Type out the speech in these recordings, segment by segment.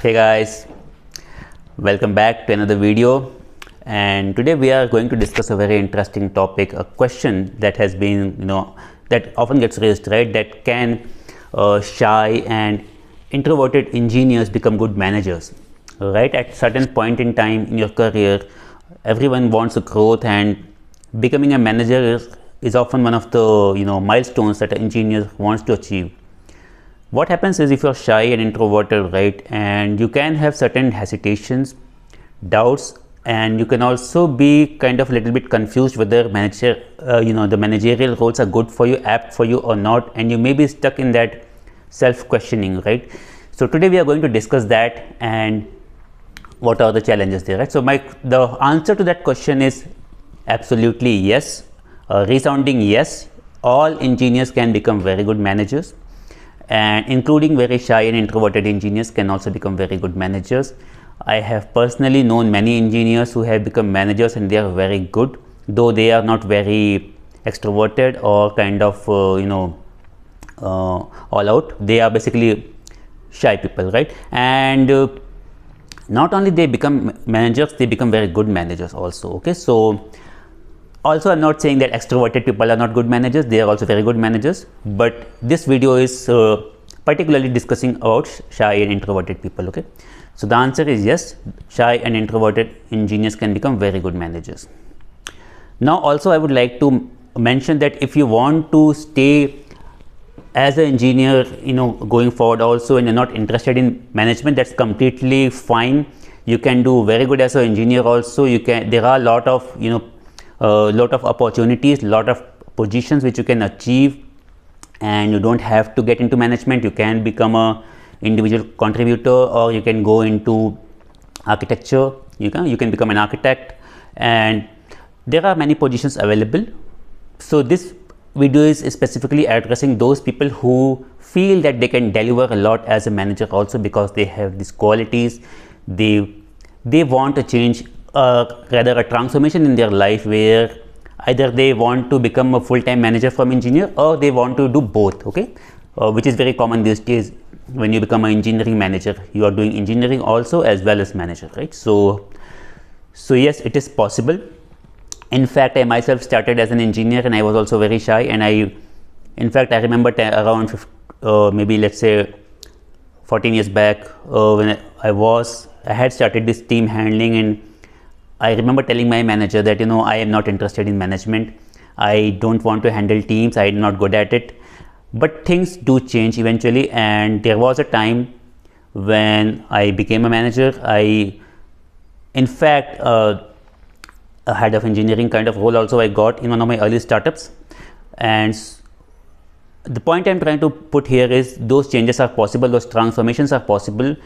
Hey guys, welcome back to another video, and today we are going to discuss a very interesting topic, a question that has been that often gets raised, right? That can shy and introverted engineers become good managers, right? At certain point in time in your career, everyone wants a growth, and becoming a manager is often one of the milestones that an engineer wants to achieve. What happens is, if you're shy and introverted, right, and you can have certain hesitations, doubts, and you can also be kind of a little bit confused whether the managerial roles are good for you, apt for you or not, and you may be stuck in that self questioning, right? So today we are going to discuss that and what are the challenges there, right? So the answer to that question is absolutely yes, resounding yes. All engineers can become very good managers, and including very shy and introverted engineers can also become very good managers. I have personally known many engineers who have become managers, and they are very good, though they are not very extroverted or kind of all out. They are basically shy people, right? And not only they become managers, they become very good managers also. Okay, so also I'm not saying that extroverted people are not good managers, they are also very good managers, but this video is particularly discussing about shy and introverted people. Okay, so the answer is yes, shy and introverted engineers can become very good managers. Now also I would like to mention that if you want to stay as an engineer going forward also, and you're not interested in management, that's completely fine. You can do very good as an engineer also. There are a lot of opportunities, lot of positions which you can achieve, and you don't have to get into management. You can become a individual contributor, or you can go into architecture. You can become an architect, and there are many positions available. So this video is specifically addressing those people who feel that they can deliver a lot as a manager also, because they have these qualities. They want a change, rather a transformation in their life, where either they want to become a full-time manager from engineer, or they want to do both. Okay, which is very common these days. When you become an engineering manager, you are doing engineering also as well as manager, right? So yes, it is possible. In fact, I myself started as an engineer, and I was also very shy, and I remember around maybe let's say 14 years back, when I had started this team handling, and I remember telling my manager that I am not interested in management, I don't want to handle teams, I am not good at it. But things do change eventually, and there was a time when I became a manager. I in fact a head of engineering kind of role also I got in one of my early startups. And the point I'm trying to put here is, those changes are possible, those transformations are possible,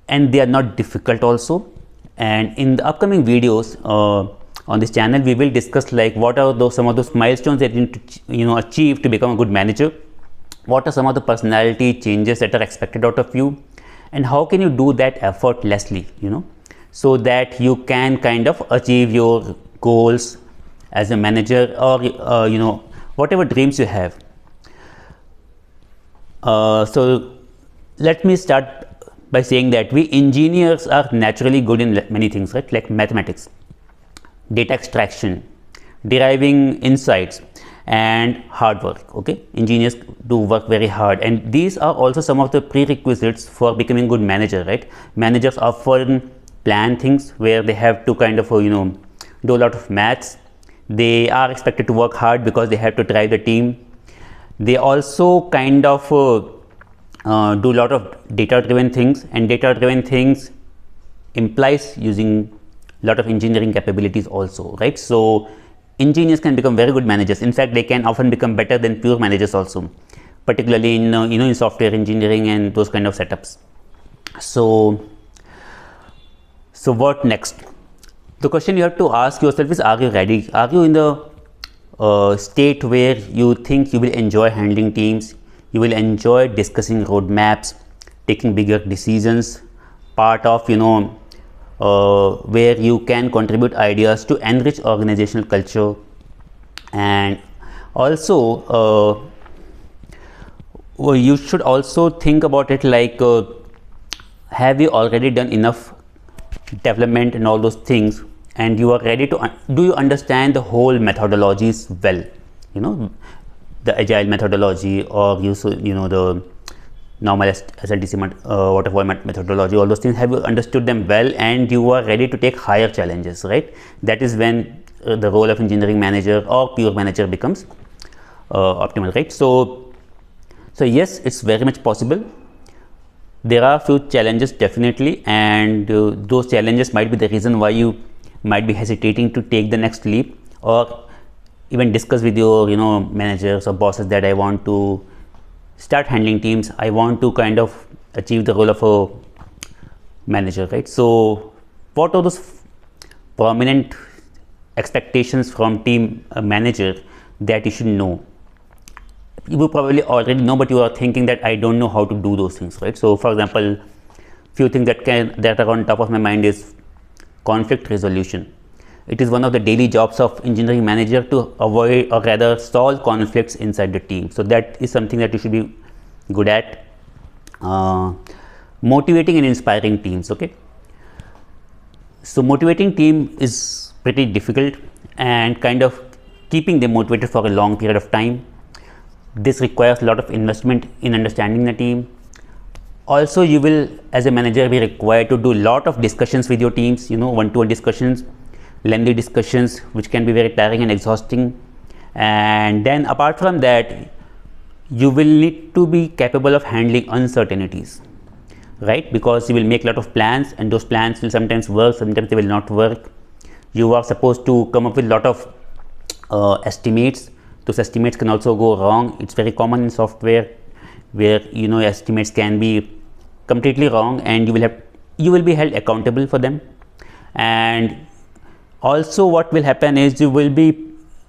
and they are not difficult also. And in the upcoming videos on this channel, we will discuss like what are some of those milestones that you need to achieve to become a good manager, what are some of the personality changes that are expected out of you, and how can you do that effortlessly, so that you can kind of achieve your goals as a manager, or whatever dreams you have. So let me start by saying that we engineers are naturally good in many things, right? Like mathematics, data extraction, deriving insights, and hard work. Okay, engineers do work very hard, and these are also some of the prerequisites for becoming good manager, right? Managers often plan things where they have to kind of do a lot of maths. They are expected to work hard because they have to drive the team. They also kind of do a lot of data driven things, and data driven things implies using a lot of engineering capabilities also, right? So engineers can become very good managers. In fact, they can often become better than pure managers also, particularly in in software engineering and those kind of setups. So what next? The question you have to ask yourself is, are you ready? Are you in the state where you think you will enjoy handling teams, you will enjoy discussing roadmaps, taking bigger decisions, part of where you can contribute ideas to enrich organizational culture, and also you should also think about it like have you already done enough development and all those things, and you are ready to do you understand the whole methodologies well, the agile methodology, or the normal SLTC waterfall methodology, all those things, have you understood them well and you are ready to take higher challenges, right? That is when the role of engineering manager or pure manager becomes optimal, right? So yes, it's very much possible. There are few challenges definitely, and those challenges might be the reason why you might be hesitating to take the next leap, or even discuss with your managers or bosses that I want to start handling teams, I want to kind of achieve the role of a manager, right? So what are those prominent expectations from team manager that you should know? You will probably already know, but you are thinking that I don't know how to do those things, right? So for example, few things that are on top of my mind is conflict resolution. It is one of the daily jobs of engineering manager to avoid, or rather solve, conflicts inside the team. So that is something that you should be good at. Motivating and inspiring teams. Okay, so motivating team is pretty difficult, and kind of keeping them motivated for a long period of time. This requires a lot of investment in understanding the team. Also, you will as a manager be required to do a lot of discussions with your teams, one-to-one discussions, lengthy discussions, which can be very tiring and exhausting. And then apart from that, you will need to be capable of handling uncertainties, right? Because you will make a lot of plans, and those plans will sometimes work, sometimes they will not work. You are supposed to come up with a lot of estimates. Those estimates can also go wrong. It's very common in software where estimates can be completely wrong, and you will be held accountable for them. And also what will happen is you will be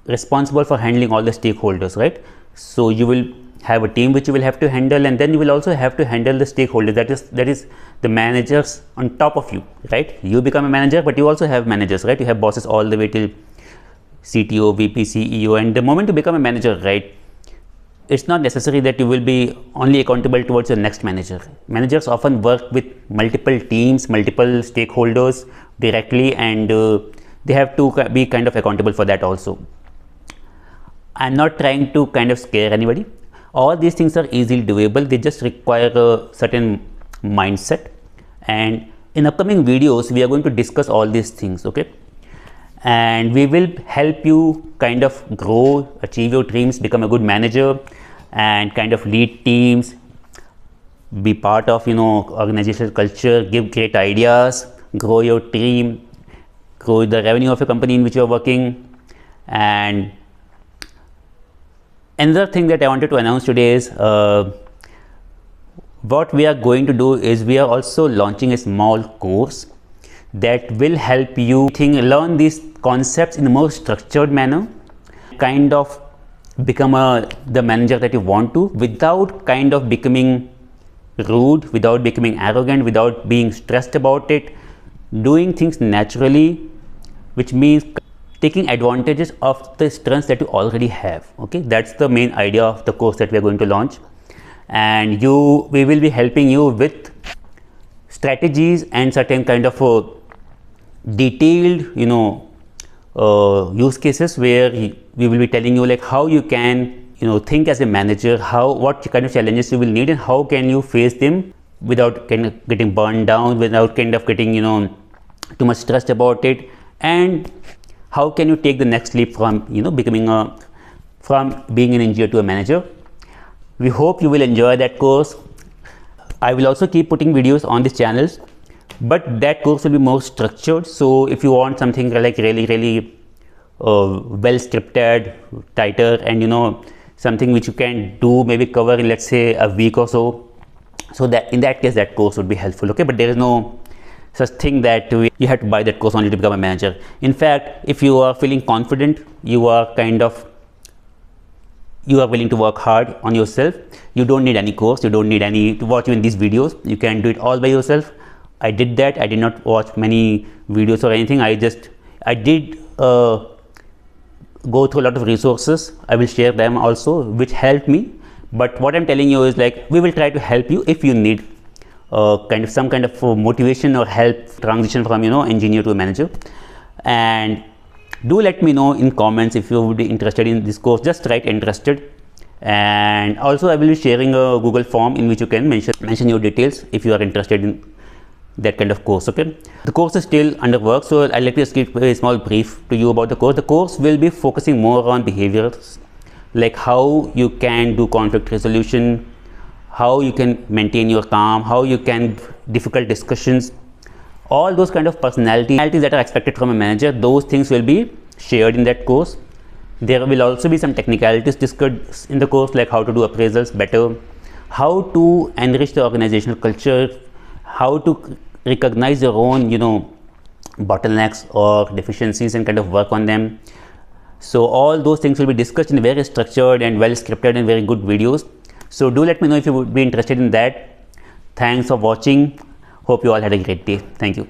responsible for handling all the stakeholders, right? So you will have a team which you will have to handle, and then you will also have to handle the stakeholders, that is the managers on top of you, right? You become a manager, but you also have managers, right? You have bosses all the way till CTO, VP, CEO, and the moment you become a manager, right, it's not necessary that you will be only accountable towards your next manager. Managers often work with multiple teams, multiple stakeholders directly, and they have to be kind of accountable for that also. I'm not trying to kind of scare anybody. All these things are easily doable. They just require a certain mindset, and in upcoming videos we are going to discuss all these things, okay? And we will help you kind of grow, achieve your dreams, become a good manager, and kind of lead teams, be part of organizational culture, give great ideas, grow your team, grow the revenue of a company in which you are working. And another thing that I wanted to announce today is what we are going to do is we are also launching a small course that will help you learn these concepts in a more structured manner, kind of become the manager that you want to, without kind of becoming rude, without becoming arrogant, without being stressed about it, doing things naturally, which means taking advantages of the strengths that you already have. Okay, that's the main idea of the course that we are going to launch, and we will be helping you with strategies and certain kind of detailed use cases where we will be telling you like how you can think as a manager, what kind of challenges you will need, and how can you face them without kind of getting burned down, without kind of getting too much stressed about it, and how can you take the next leap from from being an engineer to a manager. We hope you will enjoy that course. I will also keep putting videos on these channels, but that course will be more structured. So if you want something like really well scripted, tighter, and something which you can do, maybe cover in, let's say, a week or so, that in that case that course would be helpful. Okay, but there is no such thing that you have to buy that course only to become a manager. In fact, if you are feeling confident, you are willing to work hard on yourself, you don't need any course, you don't need any to watch even these videos. You can do it all by yourself. I did that. I did not watch many videos or anything. I did go through a lot of resources. I will share them also, which helped me. But what I'm telling you is like, we will try to help you if you need kind of some kind of motivation or help transition from engineer to manager. And do let me know in comments if you would be interested in this course. Just write interested. And also I will be sharing a Google form in which you can mention your details if you are interested in that kind of course. Okay, the course is still under work, so I'd like to just give a small brief to you about the course. The course will be focusing more on behaviors, like how you can do conflict resolution, how you can maintain your calm, how you can difficult discussions, all those kind of personalities that are expected from a manager. Those things will be shared in that course. There will also be some technicalities discussed in the course, like how to do appraisals better, how to enrich the organizational culture, how to recognize your own bottlenecks or deficiencies and kind of work on them. So all those things will be discussed in very structured and well scripted and very good videos. So do let me know if you would be interested in that. Thanks for watching. Hope you all had a great day. Thank you.